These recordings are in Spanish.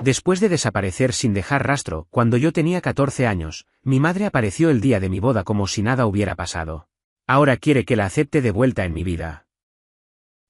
Después de desaparecer sin dejar rastro, cuando yo tenía 14 años, mi madre apareció el día de mi boda como si nada hubiera pasado. Ahora quiere que la acepte de vuelta en mi vida.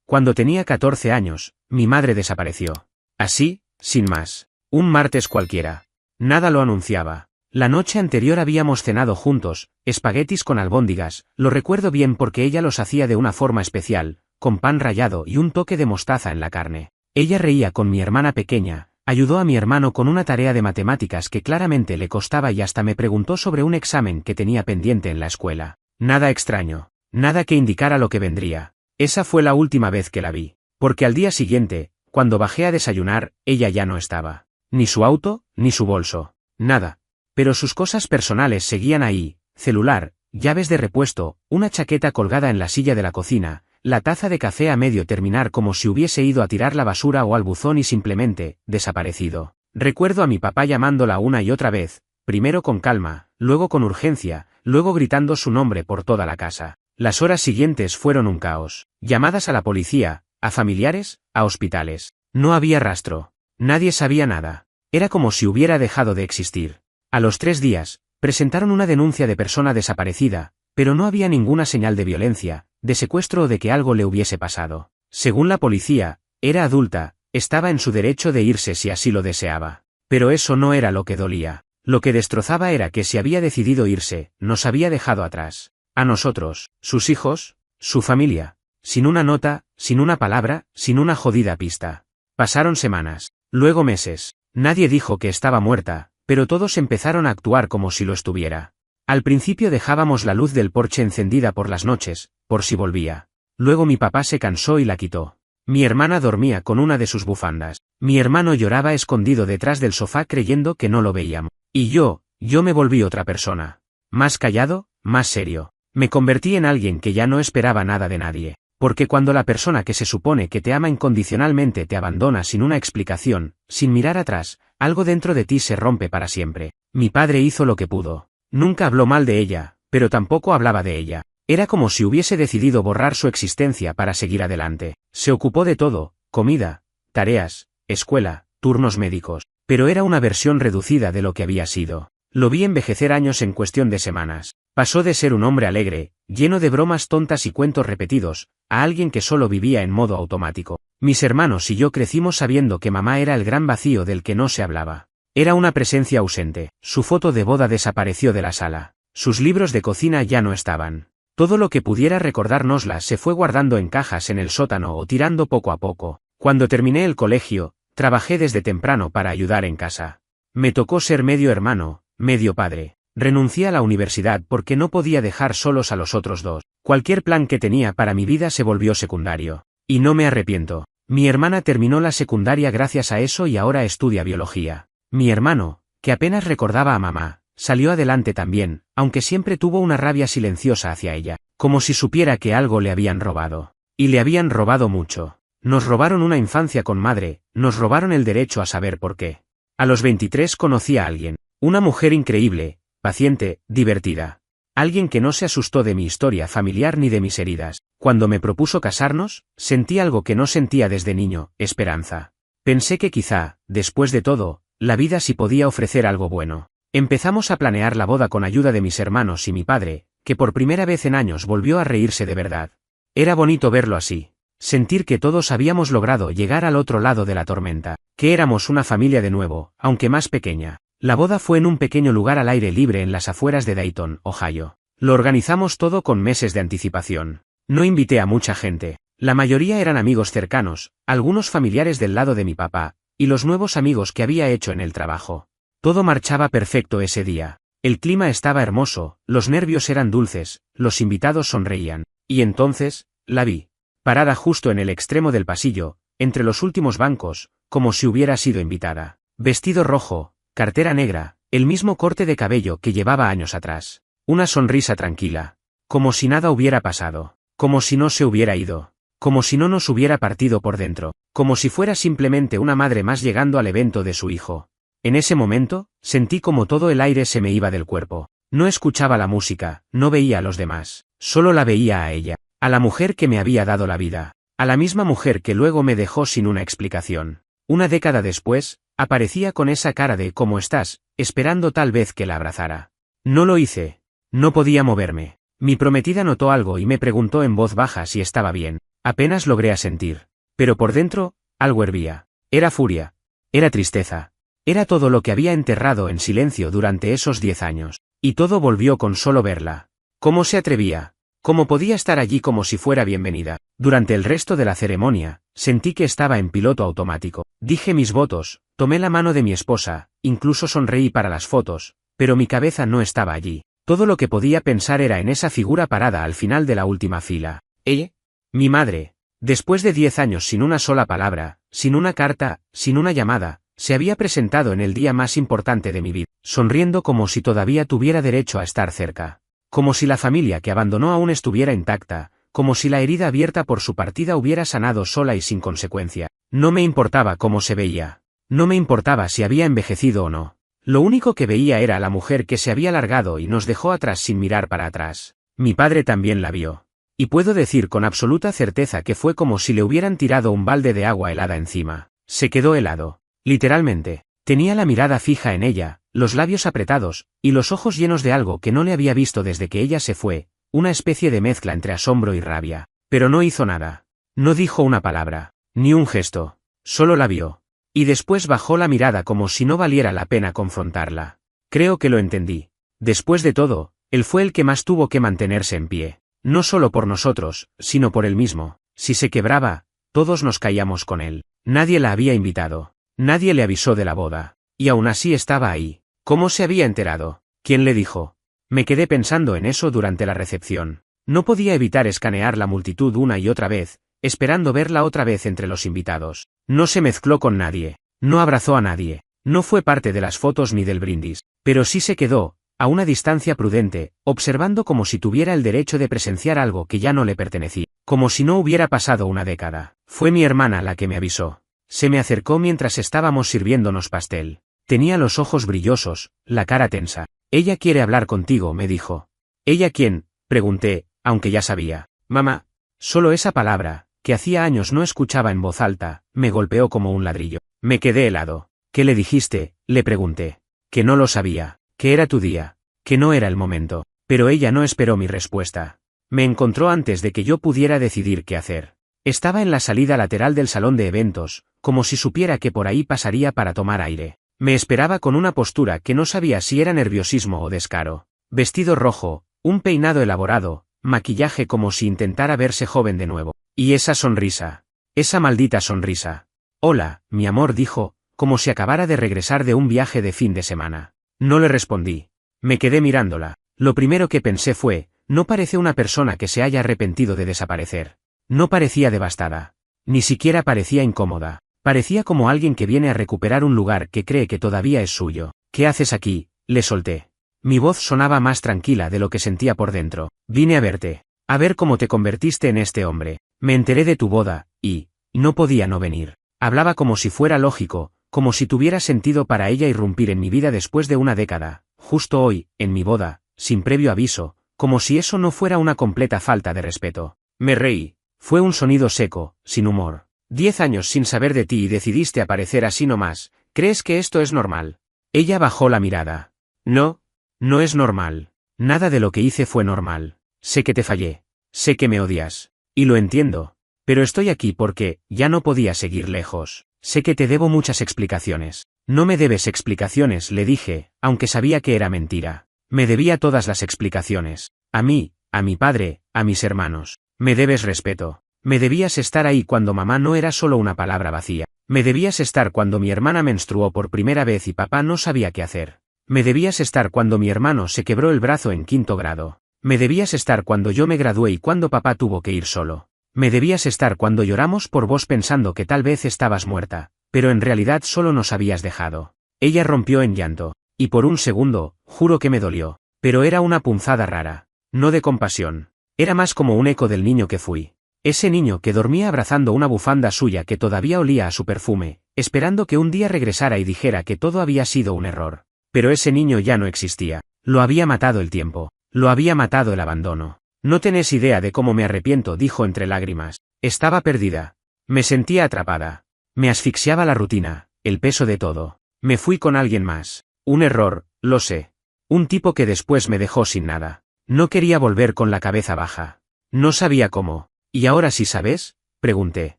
Cuando tenía 14 años, mi madre desapareció. Así, sin más. Un martes cualquiera. Nada lo anunciaba. La noche anterior habíamos cenado juntos, espaguetis con albóndigas, lo recuerdo bien porque ella los hacía de una forma especial, con pan rallado y un toque de mostaza en la carne. Ella reía con mi hermana pequeña, ayudó a mi hermano con una tarea de matemáticas que claramente le costaba y hasta me preguntó sobre un examen que tenía pendiente en la escuela. Nada extraño, nada que indicara lo que vendría. Esa fue la última vez que la vi, porque al día siguiente, cuando bajé a desayunar, ella ya no estaba. Ni su auto, ni su bolso, nada. Pero sus cosas personales seguían ahí, celular, llaves de repuesto, una chaqueta colgada en la silla de la cocina, la taza de café a medio terminar como si hubiese ido a tirar la basura o al buzón y simplemente, desaparecido. Recuerdo a mi papá llamándola una y otra vez, primero con calma, luego con urgencia, luego gritando su nombre por toda la casa. Las horas siguientes fueron un caos. Llamadas a la policía, a familiares, a hospitales. No había rastro. Nadie sabía nada. Era como si hubiera dejado de existir. A los 3 días, presentaron una denuncia de persona desaparecida, pero no había ninguna señal de violencia, de secuestro o de que algo le hubiese pasado. Según la policía, era adulta, estaba en su derecho de irse si así lo deseaba. Pero eso no era lo que dolía. Lo que destrozaba era que si había decidido irse, nos había dejado atrás. A nosotros, sus hijos, su familia. Sin una nota, sin una palabra, sin una jodida pista. Pasaron semanas, luego meses. Nadie dijo que estaba muerta, pero todos empezaron a actuar como si lo estuviera. Al principio dejábamos la luz del porche encendida por las noches, por si volvía. Luego mi papá se cansó y la quitó. Mi hermana dormía con una de sus bufandas. Mi hermano lloraba escondido detrás del sofá creyendo que no lo veíamos. Y yo me volví otra persona. Más callado, más serio. Me convertí en alguien que ya no esperaba nada de nadie. Porque cuando la persona que se supone que te ama incondicionalmente te abandona sin una explicación, sin mirar atrás, algo dentro de ti se rompe para siempre. Mi padre hizo lo que pudo. Nunca habló mal de ella, pero tampoco hablaba de ella. Era como si hubiese decidido borrar su existencia para seguir adelante. Se ocupó de todo, comida, tareas, escuela, turnos médicos, pero era una versión reducida de lo que había sido. Lo vi envejecer años en cuestión de semanas. Pasó de ser un hombre alegre, lleno de bromas tontas y cuentos repetidos, a alguien que solo vivía en modo automático. Mis hermanos y yo crecimos sabiendo que mamá era el gran vacío del que no se hablaba. Era una presencia ausente. Su foto de boda desapareció de la sala. Sus libros de cocina ya no estaban. Todo lo que pudiera recordárnosla se fue guardando en cajas en el sótano o tirando poco a poco. Cuando terminé el colegio, trabajé desde temprano para ayudar en casa. Me tocó ser medio hermano, medio padre. Renuncié a la universidad porque no podía dejar solos a los otros dos. Cualquier plan que tenía para mi vida se volvió secundario. Y no me arrepiento. Mi hermana terminó la secundaria gracias a eso y ahora estudia biología. Mi hermano, que apenas recordaba a mamá, salió adelante también, aunque siempre tuvo una rabia silenciosa hacia ella, como si supiera que algo le habían robado. Y le habían robado mucho. Nos robaron una infancia con madre, nos robaron el derecho a saber por qué. A los 23 conocí a alguien, una mujer increíble, paciente, divertida. Alguien que no se asustó de mi historia familiar ni de mis heridas. Cuando me propuso casarnos, sentí algo que no sentía desde niño, esperanza. Pensé que quizá, después de todo, la vida sí podía ofrecer algo bueno. Empezamos a planear la boda con ayuda de mis hermanos y mi padre, que por primera vez en años volvió a reírse de verdad. Era bonito verlo así. Sentir que todos habíamos logrado llegar al otro lado de la tormenta, que éramos una familia de nuevo, aunque más pequeña. La boda fue en un pequeño lugar al aire libre en las afueras de Dayton, Ohio. Lo organizamos todo con meses de anticipación. No invité a mucha gente. La mayoría eran amigos cercanos, algunos familiares del lado de mi papá, y los nuevos amigos que había hecho en el trabajo. Todo marchaba perfecto ese día. El clima estaba hermoso, los nervios eran dulces, los invitados sonreían. Y entonces, la vi. Parada justo en el extremo del pasillo, entre los últimos bancos, como si hubiera sido invitada. Vestido rojo, cartera negra, el mismo corte de cabello que llevaba años atrás. Una sonrisa tranquila. Como si nada hubiera pasado. Como si no se hubiera ido. Como si no nos hubiera partido por dentro. Como si fuera simplemente una madre más llegando al evento de su hijo. En ese momento, sentí como todo el aire se me iba del cuerpo. No escuchaba la música, no veía a los demás. Solo la veía a ella. A la mujer que me había dado la vida. A la misma mujer que luego me dejó sin una explicación. Una década después, Aparecía con esa cara de ¿cómo estás?, esperando tal vez que la abrazara. No lo hice. No podía moverme. Mi prometida notó algo y me preguntó en voz baja si estaba bien. Apenas logré asentir. Pero por dentro, algo hervía. Era furia. Era tristeza. Era todo lo que había enterrado en silencio durante esos 10 años. Y todo volvió con solo verla. ¿Cómo se atrevía? ¿Cómo podía estar allí como si fuera bienvenida? Durante el resto de la ceremonia, sentí que estaba en piloto automático. Dije mis votos, tomé la mano de mi esposa, incluso sonreí para las fotos, pero mi cabeza no estaba allí. Todo lo que podía pensar era en esa figura parada al final de la última fila. ¿Ella? Mi madre. Después de 10 años sin una sola palabra, sin una carta, sin una llamada, se había presentado en el día más importante de mi vida, sonriendo como si todavía tuviera derecho a estar cerca. Como si la familia que abandonó aún estuviera intacta, como si la herida abierta por su partida hubiera sanado sola y sin consecuencia. No me importaba cómo se veía. No me importaba si había envejecido o no. Lo único que veía era a la mujer que se había largado y nos dejó atrás sin mirar para atrás. Mi padre también la vio. Y puedo decir con absoluta certeza que fue como si le hubieran tirado un balde de agua helada encima. Se quedó helado. Literalmente. Tenía la mirada fija en ella, los labios apretados, y los ojos llenos de algo que no le había visto desde que ella se fue, una especie de mezcla entre asombro y rabia. Pero no hizo nada. No dijo una palabra, ni un gesto. Solo la vio. Y después bajó la mirada como si no valiera la pena confrontarla. Creo que lo entendí. Después de todo, él fue el que más tuvo que mantenerse en pie. No solo por nosotros, sino por él mismo. Si se quebraba, todos nos caíamos con él. Nadie la había invitado. Nadie le avisó de la boda. Y aún así estaba ahí. ¿Cómo se había enterado? ¿Quién le dijo? Me quedé pensando en eso durante la recepción. No podía evitar escanear la multitud una y otra vez, esperando verla otra vez entre los invitados. No se mezcló con nadie. No abrazó a nadie. No fue parte de las fotos ni del brindis. Pero sí se quedó, a una distancia prudente, observando como si tuviera el derecho de presenciar algo que ya no le pertenecía. Como si no hubiera pasado una década. Fue mi hermana la que me avisó. Se me acercó mientras estábamos sirviéndonos pastel. Tenía los ojos brillosos, la cara tensa. Ella quiere hablar contigo, me dijo. ¿Ella quién?, pregunté, aunque ya sabía. Mamá. Solo esa palabra, que hacía años no escuchaba en voz alta, me golpeó como un ladrillo. Me quedé helado. ¿Qué le dijiste?, le pregunté. Que no lo sabía, que era tu día, que no era el momento. Pero ella no esperó mi respuesta. Me encontró antes de que yo pudiera decidir qué hacer. Estaba en la salida lateral del salón de eventos, como si supiera que por ahí pasaría para tomar aire. Me esperaba con una postura que no sabía si era nerviosismo o descaro. Vestido rojo, un peinado elaborado, maquillaje como si intentara verse joven de nuevo. Y esa sonrisa. Esa maldita sonrisa. Hola, mi amor, dijo, como si acabara de regresar de un viaje de fin de semana. No le respondí. Me quedé mirándola. Lo primero que pensé fue, no parece una persona que se haya arrepentido de desaparecer. No parecía devastada. Ni siquiera parecía incómoda. Parecía como alguien que viene a recuperar un lugar que cree que todavía es suyo. ¿Qué haces aquí?, le solté. Mi voz sonaba más tranquila de lo que sentía por dentro. Vine a verte. A ver cómo te convertiste en este hombre. Me enteré de tu boda, y no podía no venir. Hablaba como si fuera lógico, como si tuviera sentido para ella irrumpir en mi vida después de una década, justo hoy, en mi boda, sin previo aviso, como si eso no fuera una completa falta de respeto. Me reí. Fue un sonido seco, sin humor. 10 años sin saber de ti y decidiste aparecer así nomás. ¿Crees que esto es normal? Ella bajó la mirada. No, no es normal. Nada de lo que hice fue normal. Sé que te fallé. Sé que me odias. Y lo entiendo. Pero estoy aquí porque ya no podía seguir lejos. Sé que te debo muchas explicaciones. No me debes explicaciones, le dije, aunque sabía que era mentira. Me debía todas las explicaciones. A mí, a mi padre, a mis hermanos. Me debes respeto. Me debías estar ahí cuando mamá no era solo una palabra vacía. Me debías estar cuando mi hermana menstruó por primera vez y papá no sabía qué hacer. Me debías estar cuando mi hermano se quebró el brazo en 5º grado. Me debías estar cuando yo me gradué y cuando papá tuvo que ir solo. Me debías estar cuando lloramos por vos pensando que tal vez estabas muerta, pero en realidad solo nos habías dejado. Ella rompió en llanto. Y por un segundo, juro que me dolió. Pero era una punzada rara. No de compasión. Era más como un eco del niño que fui. Ese niño que dormía abrazando una bufanda suya que todavía olía a su perfume, esperando que un día regresara y dijera que todo había sido un error. Pero ese niño ya no existía. Lo había matado el tiempo. Lo había matado el abandono. No tenés idea de cómo me arrepiento, dijo entre lágrimas. Estaba perdida. Me sentía atrapada. Me asfixiaba la rutina, el peso de todo. Me fui con alguien más. Un error, lo sé. Un tipo que después me dejó sin nada. No quería volver con la cabeza baja. No sabía cómo. ¿Y ahora sí sabes? Pregunté.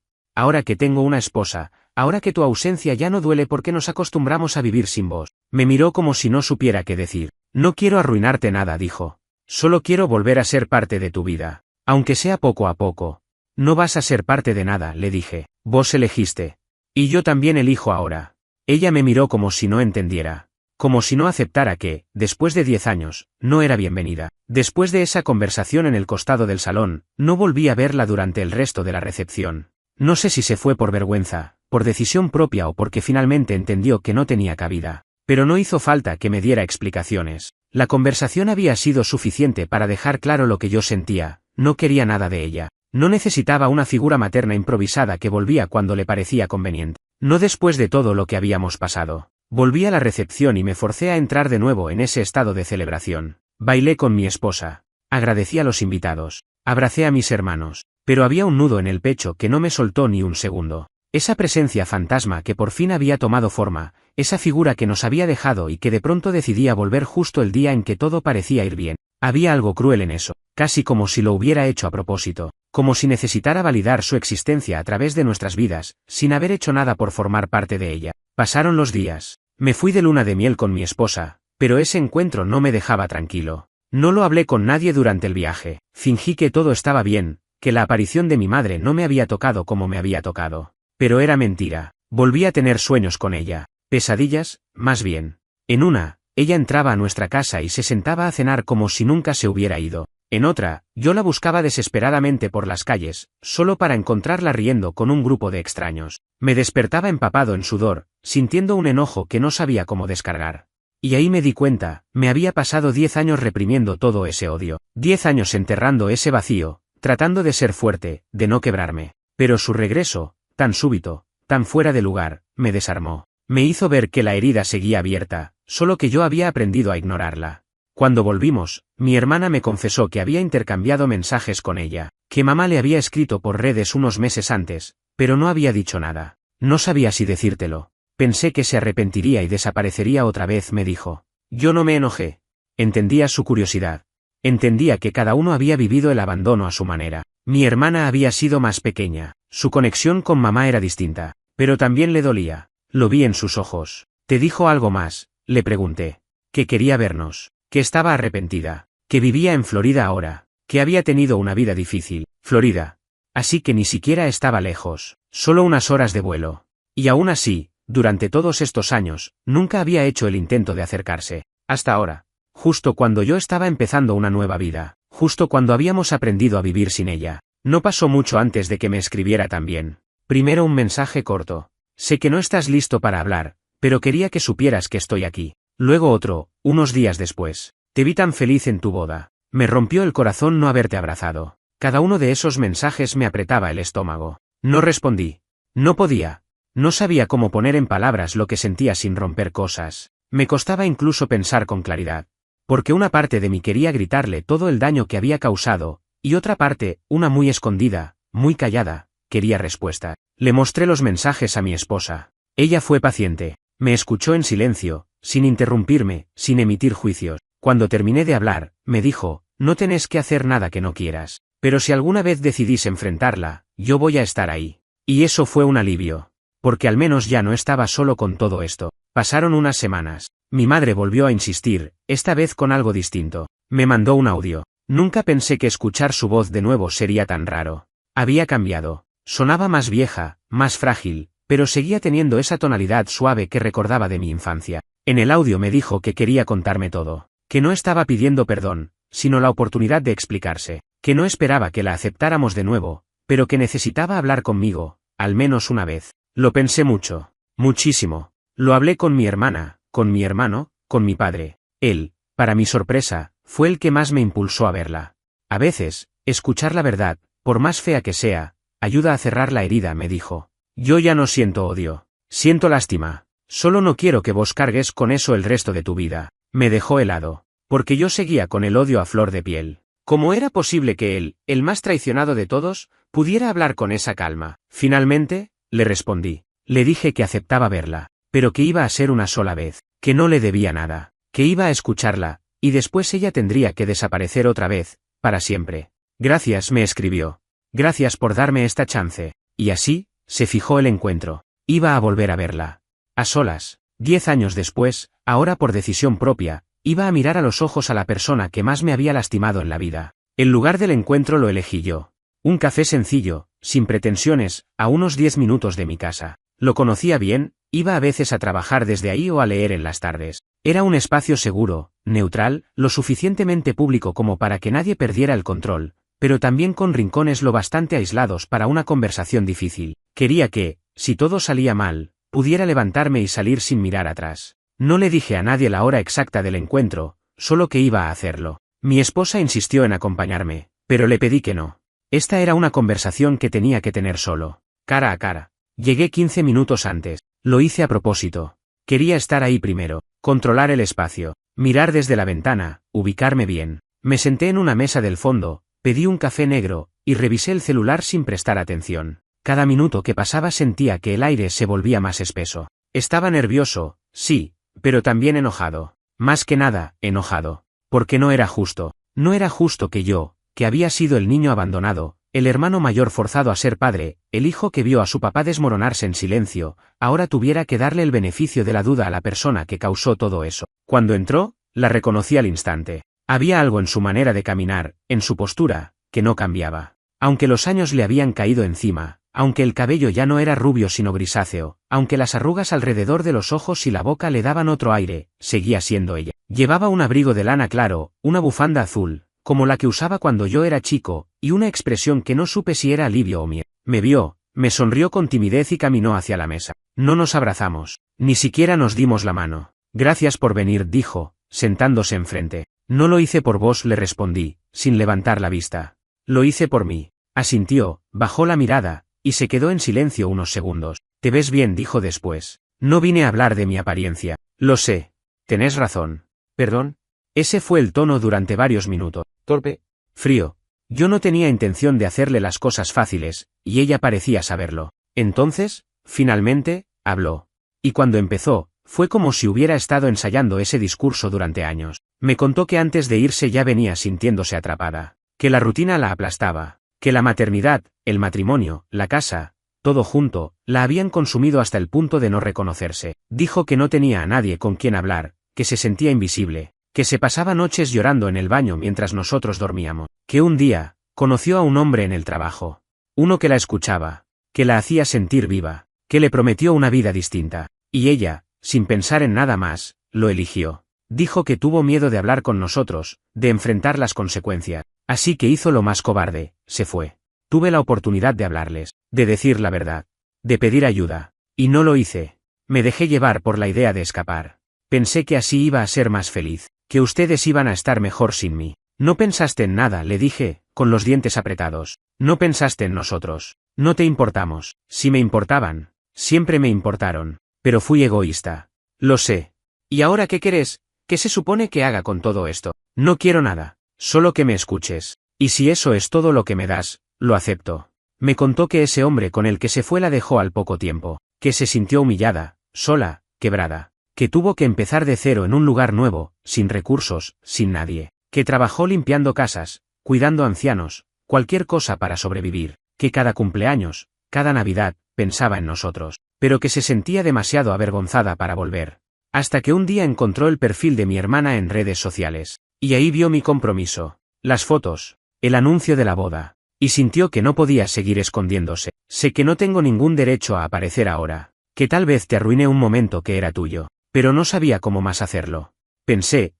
Ahora que tengo una esposa, ahora que tu ausencia ya no duele porque nos acostumbramos a vivir sin vos. Me miró como si no supiera qué decir. No quiero arruinarte nada, dijo. Solo quiero volver a ser parte de tu vida. Aunque sea poco a poco. No vas a ser parte de nada, le dije. Vos elegiste. Y yo también elijo ahora. Ella me miró como si no entendiera. Como si no aceptara que, después de 10 años, no era bienvenida. Después de esa conversación en el costado del salón, no volví a verla durante el resto de la recepción. No sé si se fue por vergüenza, por decisión propia o porque finalmente entendió que no tenía cabida. Pero no hizo falta que me diera explicaciones. La conversación había sido suficiente para dejar claro lo que yo sentía. No quería nada de ella. No necesitaba una figura materna improvisada que volvía cuando le parecía conveniente. No después de todo lo que habíamos pasado. Volví a la recepción y me forcé a entrar de nuevo en ese estado de celebración. Bailé con mi esposa. Agradecí a los invitados. Abracé a mis hermanos. Pero había un nudo en el pecho que no me soltó ni un segundo. Esa presencia fantasma que por fin había tomado forma, esa figura que nos había dejado y que de pronto decidía volver justo el día en que todo parecía ir bien. Había algo cruel en eso, casi como si lo hubiera hecho a propósito, como si necesitara validar su existencia a través de nuestras vidas, sin haber hecho nada por formar parte de ella. Pasaron los días. Me fui de luna de miel con mi esposa, pero ese encuentro no me dejaba tranquilo. No lo hablé con nadie durante el viaje. Fingí que todo estaba bien, que la aparición de mi madre no me había tocado como me había tocado. Pero era mentira. Volví a tener sueños con ella. Pesadillas, más bien. En una, ella entraba a nuestra casa y se sentaba a cenar como si nunca se hubiera ido. En otra, yo la buscaba desesperadamente por las calles, solo para encontrarla riendo con un grupo de extraños. Me despertaba empapado en sudor, sintiendo un enojo que no sabía cómo descargar. Y ahí me di cuenta, me había pasado 10 años reprimiendo todo ese odio. 10 años enterrando ese vacío, tratando de ser fuerte, de no quebrarme. Pero su regreso, tan súbito, tan fuera de lugar, me desarmó. Me hizo ver que la herida seguía abierta, solo que yo había aprendido a ignorarla. Cuando volvimos, mi hermana me confesó que había intercambiado mensajes con ella, que mamá le había escrito por redes unos meses antes, pero no había dicho nada. No sabía si decírtelo. Pensé que se arrepentiría y desaparecería otra vez, me dijo. Yo no me enojé. Entendía su curiosidad. Entendía que cada uno había vivido el abandono a su manera. Mi hermana había sido más pequeña, su conexión con mamá era distinta, pero también le dolía. Lo vi en sus ojos. ¿Te dijo algo más?, le pregunté. Que quería vernos, que estaba arrepentida, que vivía en Florida ahora, que había tenido una vida difícil. Florida. Así que ni siquiera estaba lejos, solo unas horas de vuelo. Y aún así, durante todos estos años, nunca había hecho el intento de acercarse. Hasta ahora. Justo cuando yo estaba empezando una nueva vida, justo cuando habíamos aprendido a vivir sin ella. No pasó mucho antes de que me escribiera también. Primero un mensaje corto. Sé que no estás listo para hablar, pero quería que supieras que estoy aquí. Luego otro, unos días después. Te vi tan feliz en tu boda. Me rompió el corazón no haberte abrazado. Cada uno de esos mensajes me apretaba el estómago. No respondí. No podía. No sabía cómo poner en palabras lo que sentía sin romper cosas. Me costaba incluso pensar con claridad. Porque una parte de mí quería gritarle todo el daño que había causado, y otra parte, una muy escondida, muy callada, quería respuesta. Le mostré los mensajes a mi esposa. Ella fue paciente. Me escuchó en silencio, sin interrumpirme, sin emitir juicios. Cuando terminé de hablar, me dijo, no tenés que hacer nada que no quieras. Pero si alguna vez decidís enfrentarla, yo voy a estar ahí. Y eso fue un alivio. Porque al menos ya no estaba solo con todo esto. Pasaron unas semanas. Mi madre volvió a insistir, esta vez con algo distinto. Me mandó un audio. Nunca pensé que escuchar su voz de nuevo sería tan raro. Había cambiado. Sonaba más vieja, más frágil, pero seguía teniendo esa tonalidad suave que recordaba de mi infancia. En el audio me dijo que quería contarme todo. Que no estaba pidiendo perdón, sino la oportunidad de explicarse. Que no esperaba que la aceptáramos de nuevo, pero que necesitaba hablar conmigo, al menos una vez. Lo pensé mucho. Muchísimo. Lo hablé con mi hermana, con mi hermano, con mi padre. Él, para mi sorpresa, fue el que más me impulsó a verla. A veces, escuchar la verdad, por más fea que sea, ayuda a cerrar la herida, me dijo. Yo ya no siento odio. Siento lástima. Solo no quiero que vos cargues con eso el resto de tu vida. Me dejó helado. Porque yo seguía con el odio a flor de piel. ¿Cómo era posible que él, el más traicionado de todos, pudiera hablar con esa calma? Finalmente, le respondí. Le dije que aceptaba verla. pero que iba a ser una sola vez, que no le debía nada, que iba a escucharla, y después ella tendría que desaparecer otra vez, para siempre. Gracias, me escribió. Gracias por darme esta chance. Y así, se fijó el encuentro. Iba a volver a verla. A solas, 10 años después, ahora por decisión propia, iba a mirar a los ojos a la persona que más me había lastimado en la vida. El lugar del encuentro lo elegí yo. Un café sencillo, sin pretensiones, a unos 10 minutos de mi casa. Lo conocía bien, iba a veces a trabajar desde ahí o a leer en las tardes. Era un espacio seguro, neutral, lo suficientemente público como para que nadie perdiera el control, pero también con rincones lo bastante aislados para una conversación difícil. Quería que, si todo salía mal, pudiera levantarme y salir sin mirar atrás. No le dije a nadie la hora exacta del encuentro, solo que iba a hacerlo. Mi esposa insistió en acompañarme, pero le pedí que no. Esta era una conversación que tenía que tener solo, cara a cara. Llegué 15 minutos antes. Lo hice a propósito. Quería estar ahí primero, controlar el espacio, mirar desde la ventana, ubicarme bien. Me senté en una mesa del fondo, pedí un café negro, y revisé el celular sin prestar atención. Cada minuto que pasaba sentía que el aire se volvía más espeso. Estaba nervioso, sí, pero también enojado. Más que nada, enojado. Porque no era justo. No era justo que yo, que había sido el niño abandonado, el hermano mayor forzado a ser padre, el hijo que vio a su papá desmoronarse en silencio, ahora tuviera que darle el beneficio de la duda a la persona que causó todo eso. Cuando entró, la reconocí al instante. Había algo en su manera de caminar, en su postura, que no cambiaba. Aunque los años le habían caído encima, aunque el cabello ya no era rubio sino grisáceo, aunque las arrugas alrededor de los ojos y la boca le daban otro aire, seguía siendo ella. Llevaba un abrigo de lana claro, una bufanda azul, como la que usaba cuando yo era chico, y una expresión que no supe si era alivio o miedo. Me vio, me sonrió con timidez y caminó hacia la mesa. No nos abrazamos, ni siquiera nos dimos la mano. Gracias por venir, dijo, sentándose enfrente. No lo hice por vos, le respondí, sin levantar la vista. Lo hice por mí. Asintió, bajó la mirada, y se quedó en silencio unos segundos. Te ves bien, dijo después. No vine a hablar de mi apariencia. Lo sé. Tenés razón. ¿Perdón? Ese fue el tono durante varios minutos. Torpe. Frío. Yo no tenía intención de hacerle las cosas fáciles, y ella parecía saberlo. Entonces, finalmente, habló. Y cuando empezó, fue como si hubiera estado ensayando ese discurso durante años. Me contó que antes de irse ya venía sintiéndose atrapada, que la rutina la aplastaba, que la maternidad, el matrimonio, la casa, todo junto, la habían consumido hasta el punto de no reconocerse. Dijo que no tenía a nadie con quien hablar, que se sentía invisible, que se pasaba noches llorando en el baño mientras nosotros dormíamos, que un día, conoció a un hombre en el trabajo, uno que la escuchaba, que la hacía sentir viva, que le prometió una vida distinta, y ella, sin pensar en nada más, lo eligió. Dijo que tuvo miedo de hablar con nosotros, de enfrentar las consecuencias, así que hizo lo más cobarde, se fue. Tuve la oportunidad de hablarles, de decir la verdad, de pedir ayuda, y no lo hice. Me dejé llevar por la idea de escapar. Pensé que así iba a ser más feliz, que ustedes iban a estar mejor sin mí. No pensaste en nada, le dije, con los dientes apretados. No pensaste en nosotros. No te importamos. Si me importaban, siempre me importaron, pero fui egoísta. Lo sé. ¿Y ahora qué querés? ¿Qué se supone que haga con todo esto? No quiero nada, solo que me escuches. Y si eso es todo lo que me das, lo acepto. Me contó que ese hombre con el que se fue la dejó al poco tiempo, que se sintió humillada, sola, quebrada, que tuvo que empezar de cero en un lugar nuevo, sin recursos, sin nadie, que trabajó limpiando casas, cuidando ancianos, cualquier cosa para sobrevivir, que cada cumpleaños, cada Navidad, pensaba en nosotros, pero que se sentía demasiado avergonzada para volver. Hasta que un día encontró el perfil de mi hermana en redes sociales, y ahí vio mi compromiso, las fotos, el anuncio de la boda, y sintió que no podía seguir escondiéndose. Sé que no tengo ningún derecho a aparecer ahora, que tal vez te arruiné un momento que era tuyo, pero no sabía cómo más hacerlo. Pensé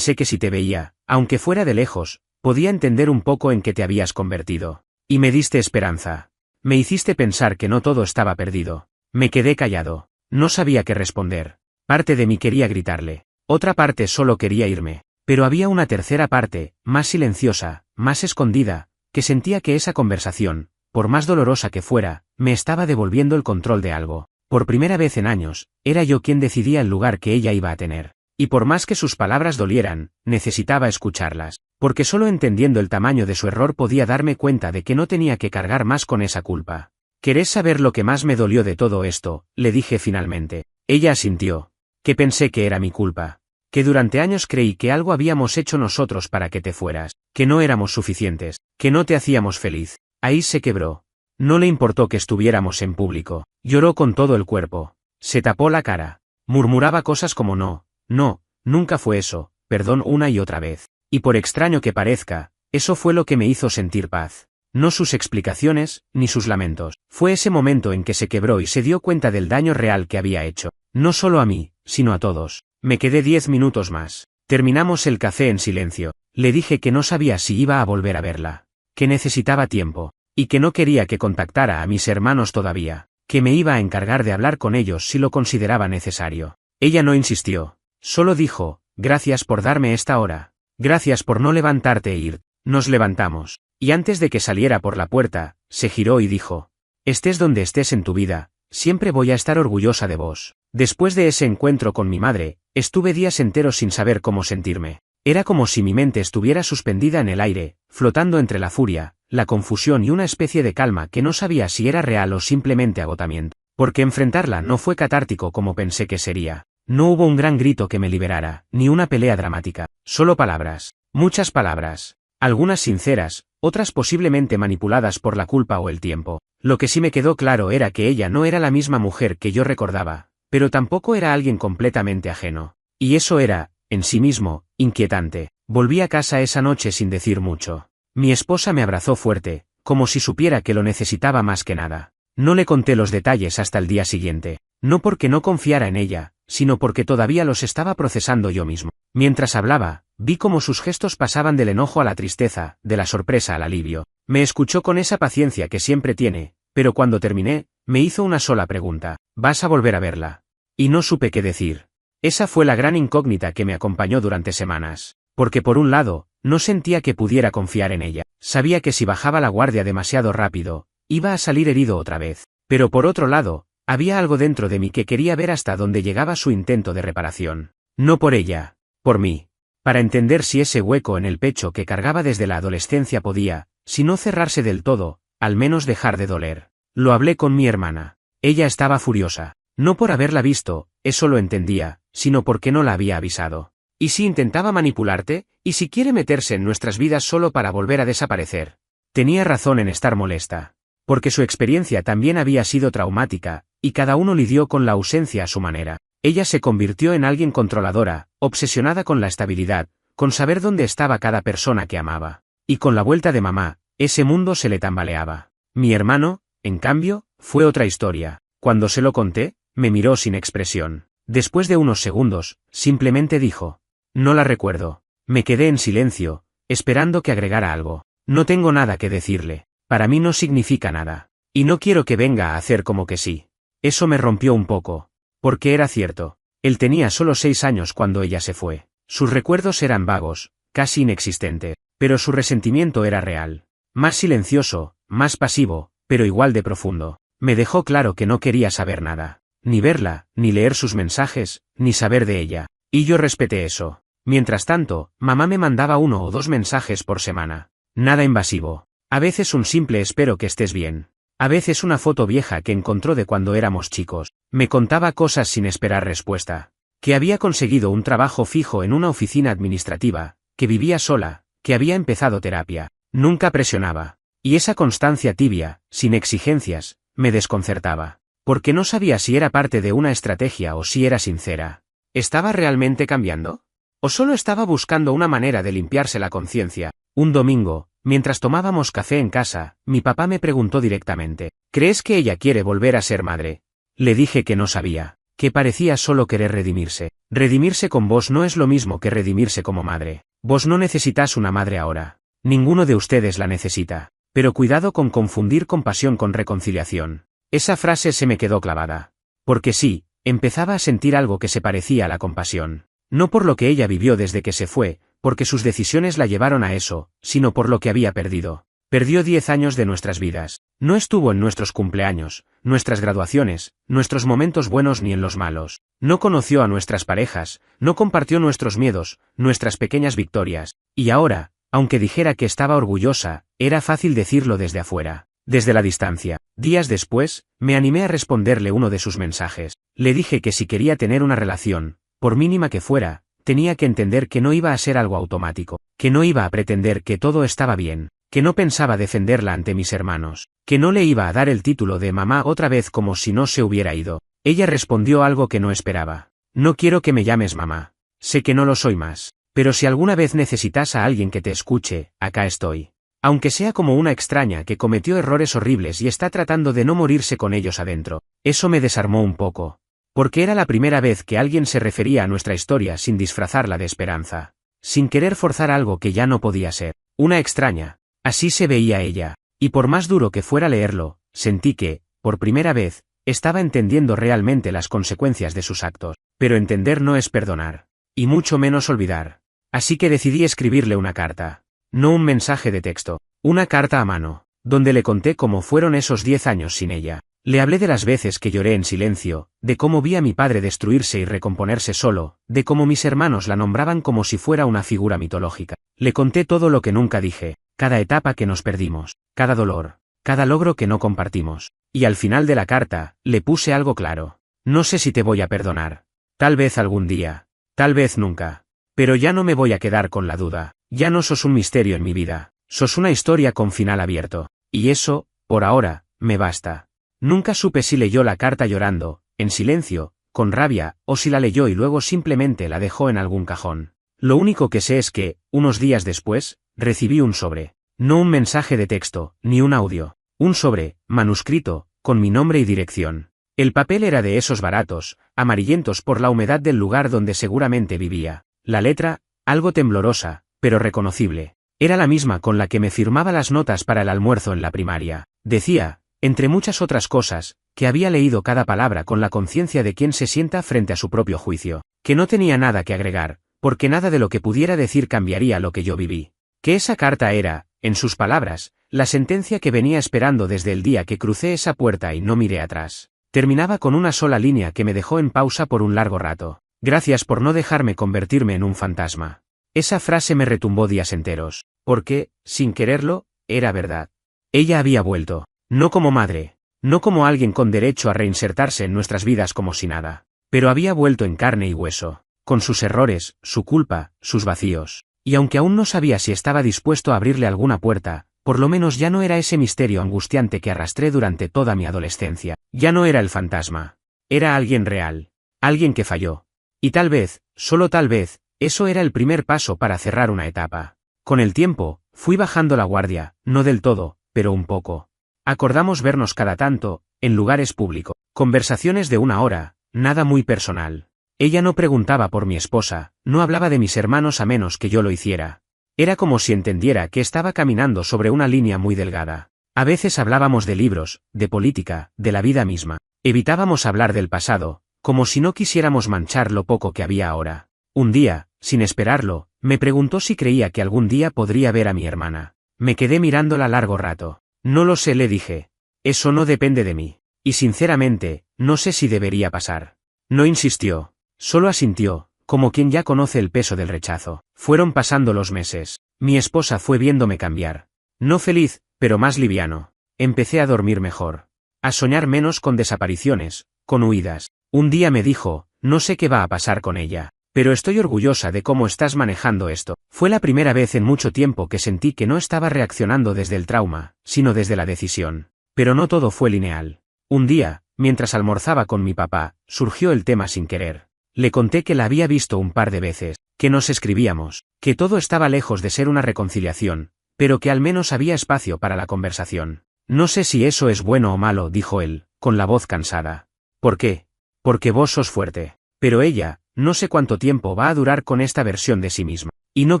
que si te veía, aunque fuera de lejos, podía entender un poco en qué te habías convertido. Y me diste esperanza. Me hiciste pensar que no todo estaba perdido. Me quedé callado. No sabía qué responder. Parte de mí quería gritarle. Otra parte solo quería irme. Pero había una tercera parte, más silenciosa, más escondida, que sentía que esa conversación, por más dolorosa que fuera, me estaba devolviendo el control de algo. Por primera vez en años, era yo quien decidía el lugar que ella iba a tener. Y por más que sus palabras dolieran, necesitaba escucharlas, porque solo entendiendo el tamaño de su error podía darme cuenta de que no tenía que cargar más con esa culpa. ¿Querés saber lo que más me dolió de todo esto?, le dije finalmente. Ella asintió. Que pensé que era mi culpa. Que durante años creí que algo habíamos hecho nosotros para que te fueras. Que no éramos suficientes. Que no te hacíamos feliz. Ahí se quebró. No le importó que estuviéramos en público. Lloró con todo el cuerpo. Se tapó la cara. Murmuraba cosas como no, nunca fue eso, perdón una y otra vez. Y por extraño que parezca, eso fue lo que me hizo sentir paz. No sus explicaciones, ni sus lamentos. Fue ese momento en que se quebró y se dio cuenta del daño real que había hecho. No solo a mí, sino a todos. Me quedé 10 minutos más. Terminamos el café en silencio. Le dije que no sabía si iba a volver a verla. Que necesitaba tiempo. Y que no quería que contactara a mis hermanos todavía. Que me iba a encargar de hablar con ellos si lo consideraba necesario. Ella no insistió. Solo dijo, gracias por darme esta hora. Gracias por no levantarte e ir. Nos levantamos. Y antes de que saliera por la puerta, se giró y dijo, estés donde estés en tu vida, siempre voy a estar orgullosa de vos. Después de ese encuentro con mi madre, estuve días enteros sin saber cómo sentirme. Era como si mi mente estuviera suspendida en el aire, flotando entre la furia, la confusión y una especie de calma que no sabía si era real o simplemente agotamiento. Porque enfrentarla no fue catártico como pensé que sería. No hubo un gran grito que me liberara, ni una pelea dramática. Solo palabras. Muchas palabras. Algunas sinceras, otras posiblemente manipuladas por la culpa o el tiempo. Lo que sí me quedó claro era que ella no era la misma mujer que yo recordaba, pero tampoco era alguien completamente ajeno. Y eso era, en sí mismo, inquietante. Volví a casa esa noche sin decir mucho. Mi esposa me abrazó fuerte, como si supiera que lo necesitaba más que nada. No le conté los detalles hasta el día siguiente, no porque no confiara en ella, sino porque todavía los estaba procesando yo mismo. Mientras hablaba, vi cómo sus gestos pasaban del enojo a la tristeza, de la sorpresa al alivio. Me escuchó con esa paciencia que siempre tiene, pero cuando terminé, me hizo una sola pregunta. ¿Vas a volver a verla? Y no supe qué decir. Esa fue la gran incógnita que me acompañó durante semanas. Porque por un lado, no sentía que pudiera confiar en ella. Sabía que si bajaba la guardia demasiado rápido, iba a salir herido otra vez. Pero por otro lado, había algo dentro de mí que quería ver hasta dónde llegaba su intento de reparación. No por ella, por mí. Para entender si ese hueco en el pecho que cargaba desde la adolescencia podía, si no cerrarse del todo, al menos dejar de doler. Lo hablé con mi hermana. Ella estaba furiosa. No por haberla visto, eso lo entendía, sino porque no la había avisado. ¿Y si intentaba manipularte? ¿Y si quiere meterse en nuestras vidas solo para volver a desaparecer? Tenía razón en estar molesta. Porque su experiencia también había sido traumática, y cada uno lidió con la ausencia a su manera. Ella se convirtió en alguien controladora, obsesionada con la estabilidad, con saber dónde estaba cada persona que amaba. Y con la vuelta de mamá, ese mundo se le tambaleaba. Mi hermano, en cambio, fue otra historia. Cuando se lo conté, me miró sin expresión. Después de unos segundos, simplemente dijo, no la recuerdo. Me quedé en silencio, esperando que agregara algo. No tengo nada que decirle. Para mí no significa nada. Y no quiero que venga a hacer como que sí. Eso me rompió un poco. Porque era cierto. Él tenía solo 6 años cuando ella se fue. Sus recuerdos eran vagos, casi inexistentes. Pero su resentimiento era real. Más silencioso, más pasivo, pero igual de profundo. Me dejó claro que no quería saber nada. Ni verla, ni leer sus mensajes, ni saber de ella. Y yo respeté eso. Mientras tanto, mamá me mandaba 1 o 2 mensajes por semana. Nada invasivo. A veces un simple espero que estés bien. A veces una foto vieja que encontró de cuando éramos chicos. Me contaba cosas sin esperar respuesta. Que había conseguido un trabajo fijo en una oficina administrativa, que vivía sola, que había empezado terapia. Nunca presionaba. Y esa constancia tibia, sin exigencias, me desconcertaba. Porque no sabía si era parte de una estrategia o si era sincera. ¿Estaba realmente cambiando? ¿O solo estaba buscando una manera de limpiarse la conciencia? Un domingo, mientras tomábamos café en casa, mi papá me preguntó directamente, ¿crees que ella quiere volver a ser madre? Le dije que no sabía, que parecía solo querer redimirse. Redimirse con vos no es lo mismo que redimirse como madre. Vos no necesitas una madre ahora. Ninguno de ustedes la necesita. Pero cuidado con confundir compasión con reconciliación. Esa frase se me quedó clavada. Porque sí, empezaba a sentir algo que se parecía a la compasión. No por lo que ella vivió desde que se fue, porque sus decisiones la llevaron a eso, sino por lo que había perdido. Perdió 10 años de nuestras vidas. No estuvo en nuestros cumpleaños, nuestras graduaciones, nuestros momentos buenos ni en los malos. No conoció a nuestras parejas, no compartió nuestros miedos, nuestras pequeñas victorias. Y ahora, aunque dijera que estaba orgullosa, era fácil decirlo desde afuera. Desde la distancia. Días después, me animé a responderle uno de sus mensajes. Le dije que si quería tener una relación, por mínima que fuera, tenía que entender que no iba a ser algo automático, que no iba a pretender que todo estaba bien, que no pensaba defenderla ante mis hermanos, que no le iba a dar el título de mamá otra vez como si no se hubiera ido. Ella respondió algo que no esperaba. No quiero que me llames mamá. Sé que no lo soy más, pero si alguna vez necesitas a alguien que te escuche, acá estoy. Aunque sea como una extraña que cometió errores horribles y está tratando de no morirse con ellos adentro. Eso me desarmó un poco. Porque era la primera vez que alguien se refería a nuestra historia sin disfrazarla de esperanza. Sin querer forzar algo que ya no podía ser. Una extraña. Así se veía ella. Y por más duro que fuera leerlo, sentí que, por primera vez, estaba entendiendo realmente las consecuencias de sus actos. Pero entender no es perdonar. Y mucho menos olvidar. Así que decidí escribirle una carta. No un mensaje de texto, una carta a mano, donde le conté cómo fueron esos 10 años sin ella. Le hablé de las veces que lloré en silencio, de cómo vi a mi padre destruirse y recomponerse solo, de cómo mis hermanos la nombraban como si fuera una figura mitológica. Le conté todo lo que nunca dije, cada etapa que nos perdimos, cada dolor, cada logro que no compartimos. Y al final de la carta, le puse algo claro. No sé si te voy a perdonar. Tal vez algún día. Tal vez nunca. Pero ya no me voy a quedar con la duda. Ya no sos un misterio en mi vida, sos una historia con final abierto. Y eso, por ahora, me basta. Nunca supe si leyó la carta llorando, en silencio, con rabia, o si la leyó y luego simplemente la dejó en algún cajón. Lo único que sé es que, unos días después, recibí un sobre. No un mensaje de texto, ni un audio. Un sobre, manuscrito, con mi nombre y dirección. El papel era de esos baratos, amarillentos por la humedad del lugar donde seguramente vivía. La letra, algo temblorosa, pero reconocible. Era la misma con la que me firmaba las notas para el almuerzo en la primaria. Decía, entre muchas otras cosas, que había leído cada palabra con la conciencia de quien se sienta frente a su propio juicio, que no tenía nada que agregar, porque nada de lo que pudiera decir cambiaría lo que yo viví. Que esa carta era, en sus palabras, la sentencia que venía esperando desde el día que crucé esa puerta y no miré atrás. Terminaba con una sola línea que me dejó en pausa por un largo rato. Gracias por no dejarme convertirme en un fantasma. Esa frase me retumbó días enteros, porque, sin quererlo, era verdad. Ella había vuelto, no como madre, no como alguien con derecho a reinsertarse en nuestras vidas como si nada, pero había vuelto en carne y hueso, con sus errores, su culpa, sus vacíos, y aunque aún no sabía si estaba dispuesto a abrirle alguna puerta, por lo menos ya no era ese misterio angustiante que arrastré durante toda mi adolescencia, ya no era el fantasma, era alguien real, alguien que falló. Y tal vez, solo tal vez, eso era el primer paso para cerrar una etapa. Con el tiempo, fui bajando la guardia, no del todo, pero un poco. Acordamos vernos cada tanto, en lugares públicos. Conversaciones de 1 hora, nada muy personal. Ella no preguntaba por mi esposa, no hablaba de mis hermanos a menos que yo lo hiciera. Era como si entendiera que estaba caminando sobre una línea muy delgada. A veces hablábamos de libros, de política, de la vida misma. Evitábamos hablar del pasado, como si no quisiéramos manchar lo poco que había ahora. Un día, sin esperarlo, me preguntó si creía que algún día podría ver a mi hermana. Me quedé mirándola largo rato. No lo sé, le dije. Eso no depende de mí. Y sinceramente, no sé si debería pasar. No insistió. Solo asintió, como quien ya conoce el peso del rechazo. Fueron pasando los meses. Mi esposa fue viéndome cambiar. No feliz, pero más liviano. Empecé a dormir mejor. A soñar menos con desapariciones, con huidas. Un día me dijo, no sé qué va a pasar con ella. Pero estoy orgullosa de cómo estás manejando esto. Fue la primera vez en mucho tiempo que sentí que no estaba reaccionando desde el trauma, sino desde la decisión. Pero no todo fue lineal. Un día, mientras almorzaba con mi papá, surgió el tema sin querer. Le conté que la había visto un par de veces, que nos escribíamos, que todo estaba lejos de ser una reconciliación, pero que al menos había espacio para la conversación. No sé si eso es bueno o malo, dijo él, con la voz cansada. ¿Por qué? Porque vos sos fuerte. Pero ella, no sé cuánto tiempo va a durar con esta versión de sí misma. Y no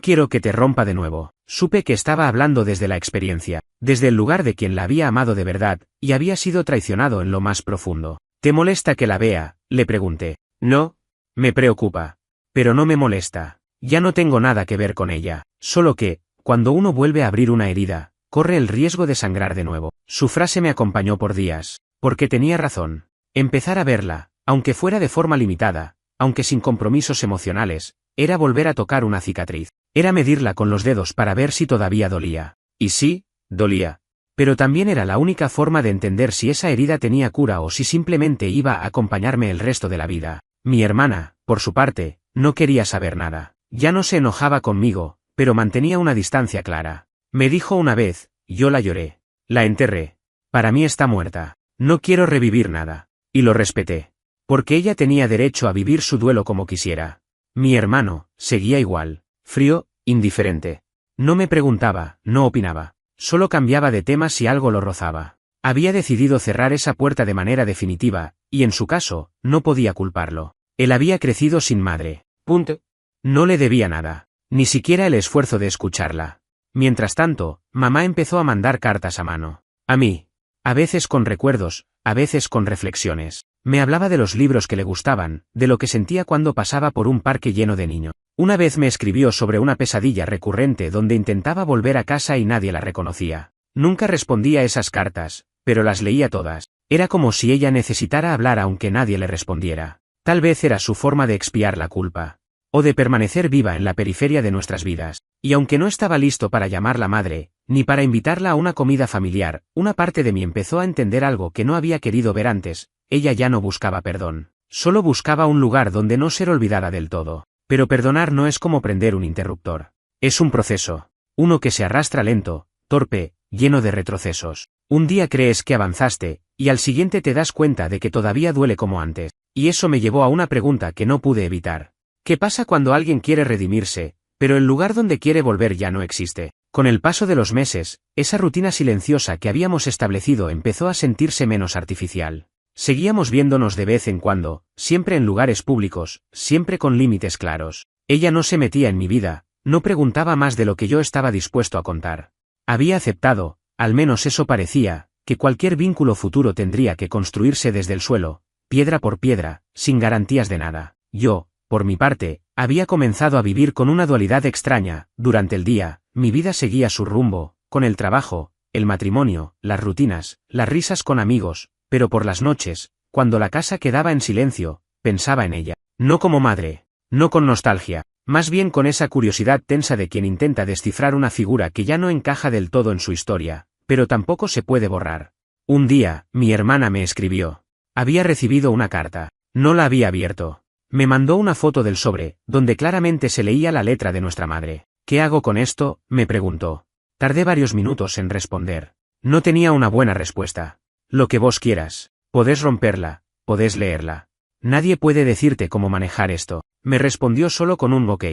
quiero que te rompa de nuevo. Supe que estaba hablando desde la experiencia, desde el lugar de quien la había amado de verdad, y había sido traicionado en lo más profundo. ¿Te molesta que la vea?, le pregunté. No. Me preocupa. Pero no me molesta. Ya no tengo nada que ver con ella. Solo que, cuando uno vuelve a abrir una herida, corre el riesgo de sangrar de nuevo. Su frase me acompañó por días. Porque tenía razón. Empezar a verla, aunque fuera de forma limitada, aunque sin compromisos emocionales, era volver a tocar una cicatriz. Era medirla con los dedos para ver si todavía dolía. Y sí, dolía. Pero también era la única forma de entender si esa herida tenía cura o si simplemente iba a acompañarme el resto de la vida. Mi hermana, por su parte, no quería saber nada. Ya no se enojaba conmigo, pero mantenía una distancia clara. Me dijo una vez, yo la lloré. La enterré. Para mí está muerta. No quiero revivir nada. Y lo respeté. Porque ella tenía derecho a vivir su duelo como quisiera. Mi hermano, seguía igual. Frío, indiferente. No me preguntaba, no opinaba. Solo cambiaba de tema si algo lo rozaba. Había decidido cerrar esa puerta de manera definitiva, y en su caso, no podía culparlo. Él había crecido sin madre. Punto. No le debía nada. Ni siquiera el esfuerzo de escucharla. Mientras tanto, mamá empezó a mandar cartas a mano. A mí. A veces con recuerdos, a veces con reflexiones. Me hablaba de los libros que le gustaban, de lo que sentía cuando pasaba por un parque lleno de niños. Una vez me escribió sobre una pesadilla recurrente donde intentaba volver a casa y nadie la reconocía. Nunca respondía a esas cartas, pero las leía todas. Era como si ella necesitara hablar aunque nadie le respondiera. Tal vez era su forma de expiar la culpa. O de permanecer viva en la periferia de nuestras vidas. Y aunque no estaba listo para llamarla madre, ni para invitarla a una comida familiar, una parte de mí empezó a entender algo que no había querido ver antes. Ella ya no buscaba perdón. Solo buscaba un lugar donde no ser olvidada del todo. Pero perdonar no es como prender un interruptor. Es un proceso. Uno que se arrastra lento, torpe, lleno de retrocesos. Un día crees que avanzaste, y al siguiente te das cuenta de que todavía duele como antes. Y eso me llevó a una pregunta que no pude evitar. ¿Qué pasa cuando alguien quiere redimirse, pero el lugar donde quiere volver ya no existe? Con el paso de los meses, esa rutina silenciosa que habíamos establecido empezó a sentirse menos artificial. Seguíamos viéndonos de vez en cuando, siempre en lugares públicos, siempre con límites claros. Ella no se metía en mi vida, no preguntaba más de lo que yo estaba dispuesto a contar. Había aceptado, al menos eso parecía, que cualquier vínculo futuro tendría que construirse desde el suelo, piedra por piedra, sin garantías de nada. Yo, por mi parte, había comenzado a vivir con una dualidad extraña. Durante el día, mi vida seguía su rumbo, con el trabajo, el matrimonio, las rutinas, las risas con amigos, pero por las noches, cuando la casa quedaba en silencio, pensaba en ella. No como madre, no con nostalgia, más bien con esa curiosidad tensa de quien intenta descifrar una figura que ya no encaja del todo en su historia, pero tampoco se puede borrar. Un día, mi hermana me escribió. Había recibido una carta. No la había abierto. Me mandó una foto del sobre, donde claramente se leía la letra de nuestra madre. ¿Qué hago con esto?, me preguntó. Tardé varios minutos en responder. No tenía una buena respuesta. Lo que vos quieras. Podés romperla, podés leerla. Nadie puede decirte cómo manejar esto. Me respondió solo con un ok.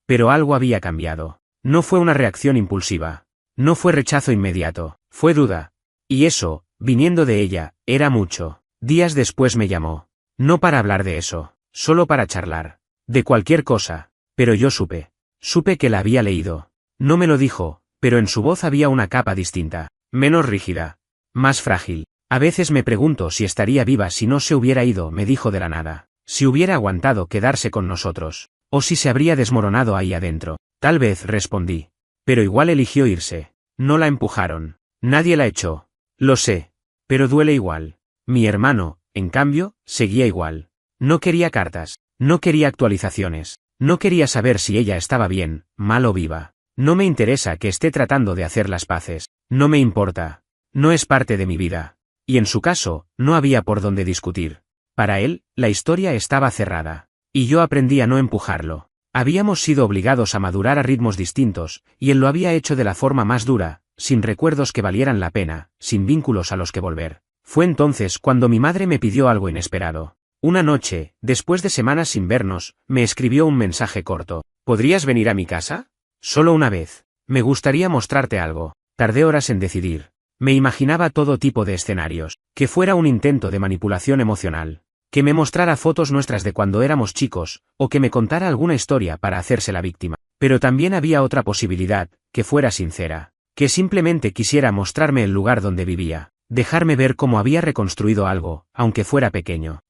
Pero algo había cambiado. No fue una reacción impulsiva. No fue rechazo inmediato. Fue duda. Y eso, viniendo de ella, era mucho. Días después me llamó. No para hablar de eso, solo para charlar. De cualquier cosa. Pero yo supe. Supe que la había leído. No me lo dijo, pero en su voz había una capa distinta. Menos rígida. Más frágil. A veces me pregunto si estaría viva si no se hubiera ido, me dijo de la nada. Si hubiera aguantado quedarse con nosotros. O si se habría desmoronado ahí adentro. Tal vez, respondí. Pero igual eligió irse. No la empujaron. Nadie la echó. Lo sé. Pero duele igual. Mi hermano, en cambio, seguía igual. No quería cartas. No quería actualizaciones. No quería saber si ella estaba bien, mal o viva. No me interesa que esté tratando de hacer las paces. No me importa. No es parte de mi vida. Y en su caso, no había por dónde discutir. Para él, la historia estaba cerrada. Y yo aprendí a no empujarlo. Habíamos sido obligados a madurar a ritmos distintos, y él lo había hecho de la forma más dura, sin recuerdos que valieran la pena, sin vínculos a los que volver. Fue entonces cuando mi madre me pidió algo inesperado. Una noche, después de semanas sin vernos, me escribió un mensaje corto. ¿Podrías venir a mi casa? Solo una vez. Me gustaría mostrarte algo. Tardé horas en decidir. Me imaginaba todo tipo de escenarios. Que fuera un intento de manipulación emocional. Que me mostrara fotos nuestras de cuando éramos chicos, o que me contara alguna historia para hacerse la víctima. Pero también había otra posibilidad, que fuera sincera. Que simplemente quisiera mostrarme el lugar donde vivía. Dejarme ver cómo había reconstruido algo, aunque fuera pequeño.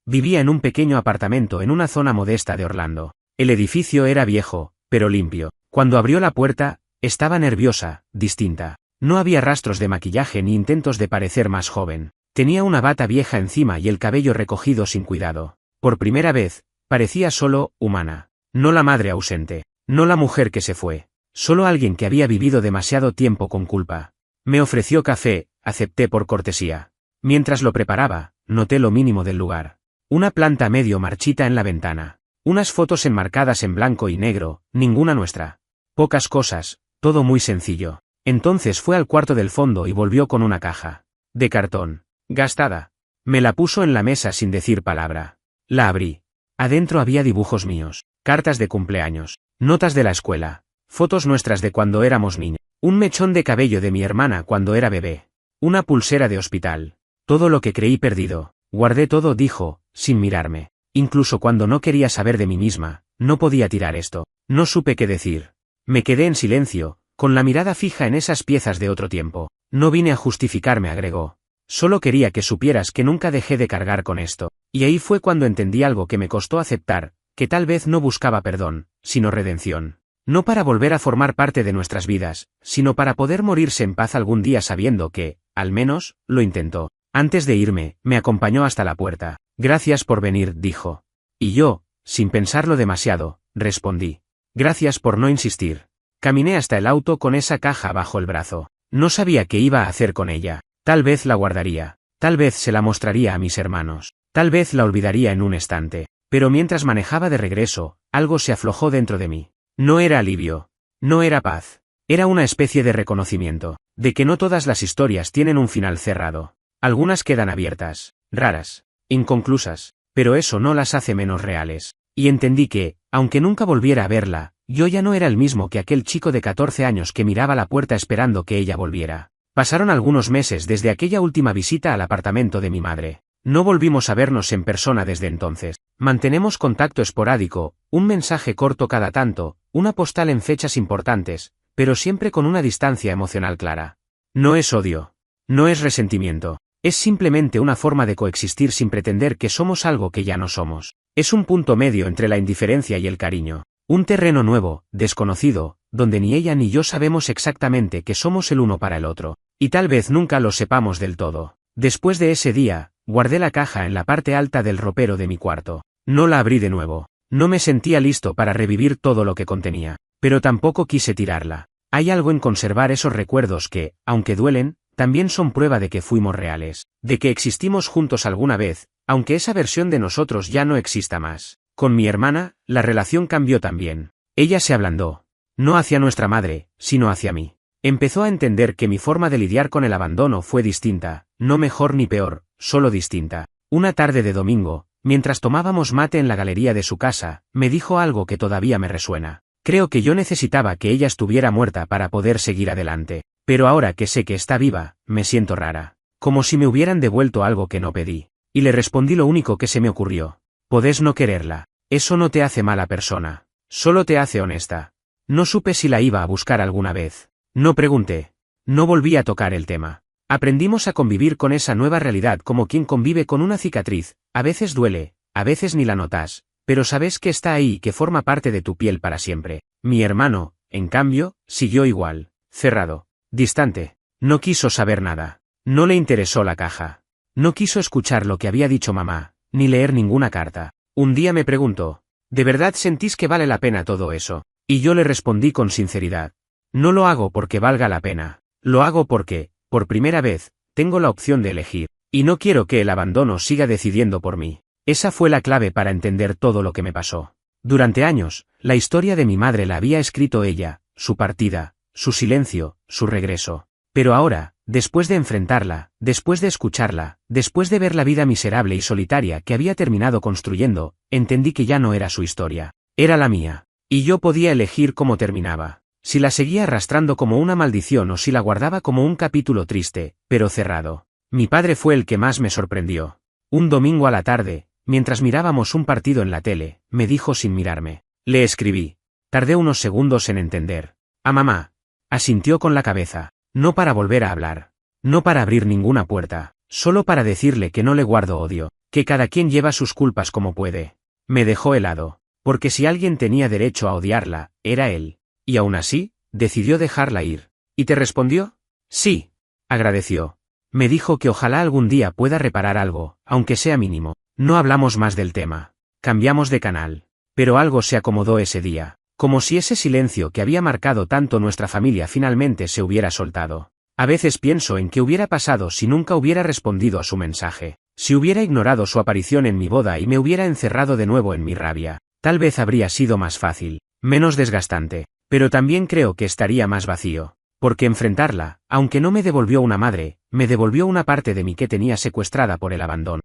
Vivía en un pequeño apartamento en una zona modesta de Orlando. El edificio era viejo, pero limpio. Cuando abrió la puerta, estaba nerviosa, distinta. No había rastros de maquillaje ni intentos de parecer más joven. Tenía una bata vieja encima y el cabello recogido sin cuidado. Por primera vez, parecía solo, humana. No la madre ausente. No la mujer que se fue. Solo alguien que había vivido demasiado tiempo con culpa. Me ofreció café, acepté por cortesía. Mientras lo preparaba, noté lo mínimo del lugar. Una planta medio marchita en la ventana. Unas fotos enmarcadas en blanco y negro, ninguna nuestra. Pocas cosas, todo muy sencillo. Entonces fue al cuarto del fondo y volvió con una caja. De cartón. Gastada. Me la puso en la mesa sin decir palabra. La abrí. Adentro había dibujos míos, cartas de cumpleaños, notas de la escuela, fotos nuestras de cuando éramos niños, un mechón de cabello de mi hermana cuando era bebé, una pulsera de hospital. Todo lo que creí perdido. Guardé todo, dijo, sin mirarme. Incluso cuando no quería saber de mí misma, no podía tirar esto. No supe qué decir. Me quedé en silencio, con la mirada fija en esas piezas de otro tiempo. No vine a justificarme, agregó. Solo quería que supieras que nunca dejé de cargar con esto. Y ahí fue cuando entendí algo que me costó aceptar, que tal vez no buscaba perdón, sino redención. No para volver a formar parte de nuestras vidas, sino para poder morirse en paz algún día sabiendo que, al menos, lo intentó. Antes de irme, me acompañó hasta la puerta. Gracias por venir, dijo. Y yo, sin pensarlo demasiado, respondí. Gracias por no insistir. Caminé hasta el auto con esa caja bajo el brazo. No sabía qué iba a hacer con ella. Tal vez la guardaría. Tal vez se la mostraría a mis hermanos. Tal vez la olvidaría en un estante. Pero mientras manejaba de regreso, algo se aflojó dentro de mí. No era alivio. No era paz. Era una especie de reconocimiento, de que no todas las historias tienen un final cerrado. Algunas quedan abiertas, raras, inconclusas, pero eso no las hace menos reales. Y entendí que, aunque nunca volviera a verla, yo ya no era el mismo que aquel chico de 14 años que miraba la puerta esperando que ella volviera. Pasaron algunos meses desde aquella última visita al apartamento de mi madre. No volvimos a vernos en persona desde entonces. Mantenemos contacto esporádico, un mensaje corto cada tanto, una postal en fechas importantes, pero siempre con una distancia emocional clara. No es odio. No es resentimiento. Es simplemente una forma de coexistir sin pretender que somos algo que ya no somos. Es un punto medio entre la indiferencia y el cariño. Un terreno nuevo, desconocido, donde ni ella ni yo sabemos exactamente que somos el uno para el otro. Y tal vez nunca lo sepamos del todo. Después de ese día, guardé la caja en la parte alta del ropero de mi cuarto. No la abrí de nuevo. No me sentía listo para revivir todo lo que contenía. Pero tampoco quise tirarla. Hay algo en conservar esos recuerdos que, aunque duelen, también son prueba de que fuimos reales, de que existimos juntos alguna vez, aunque esa versión de nosotros ya no exista más. Con mi hermana, la relación cambió también. Ella se ablandó. No hacia nuestra madre, sino hacia mí. Empezó a entender que mi forma de lidiar con el abandono fue distinta, no mejor ni peor, solo distinta. Una tarde de domingo, mientras tomábamos mate en la galería de su casa, me dijo algo que todavía me resuena. Creo que yo necesitaba que ella estuviera muerta para poder seguir adelante. Pero ahora que sé que está viva, me siento rara. Como si me hubieran devuelto algo que no pedí. Y le respondí lo único que se me ocurrió. Podés no quererla. Eso no te hace mala persona. Solo te hace honesta. No supe si la iba a buscar alguna vez. No pregunté. No volví a tocar el tema. Aprendimos a convivir con esa nueva realidad como quien convive con una cicatriz. A veces duele, a veces ni la notas, pero sabes que está ahí y que forma parte de tu piel para siempre. Mi hermano, en cambio, siguió igual, cerrado. Distante. No quiso saber nada. No le interesó la caja. No quiso escuchar lo que había dicho mamá, ni leer ninguna carta. Un día me preguntó, ¿de verdad sentís que vale la pena todo eso? Y yo le respondí con sinceridad. No lo hago porque valga la pena. Lo hago porque, por primera vez, tengo la opción de elegir. Y no quiero que el abandono siga decidiendo por mí. Esa fue la clave para entender todo lo que me pasó. Durante años, la historia de mi madre la había escrito ella, su partida, su silencio, su regreso. Pero ahora, después de enfrentarla, después de escucharla, después de ver la vida miserable y solitaria que había terminado construyendo, entendí que ya no era su historia. Era la mía. Y yo podía elegir cómo terminaba. Si la seguía arrastrando como una maldición o si la guardaba como un capítulo triste, pero cerrado. Mi padre fue el que más me sorprendió. Un domingo a la tarde, mientras mirábamos un partido en la tele, me dijo sin mirarme. Le escribí. Tardé unos segundos en entender. A mamá. Asintió con la cabeza. No para volver a hablar. No para abrir ninguna puerta. Solo para decirle que no le guardo odio. Que cada quien lleva sus culpas como puede. Me dejó helado. Porque si alguien tenía derecho a odiarla, era él. Y aún así, decidió dejarla ir. ¿Y te respondió? Sí. Agradeció. Me dijo que ojalá algún día pueda reparar algo, aunque sea mínimo. No hablamos más del tema. Cambiamos de canal. Pero algo se acomodó ese día. Como si ese silencio que había marcado tanto nuestra familia finalmente se hubiera soltado. A veces pienso en qué hubiera pasado si nunca hubiera respondido a su mensaje. Si hubiera ignorado su aparición en mi boda y me hubiera encerrado de nuevo en mi rabia, tal vez habría sido más fácil, menos desgastante, pero también creo que estaría más vacío, porque enfrentarla, aunque no me devolvió una madre, me devolvió una parte de mí que tenía secuestrada por el abandono.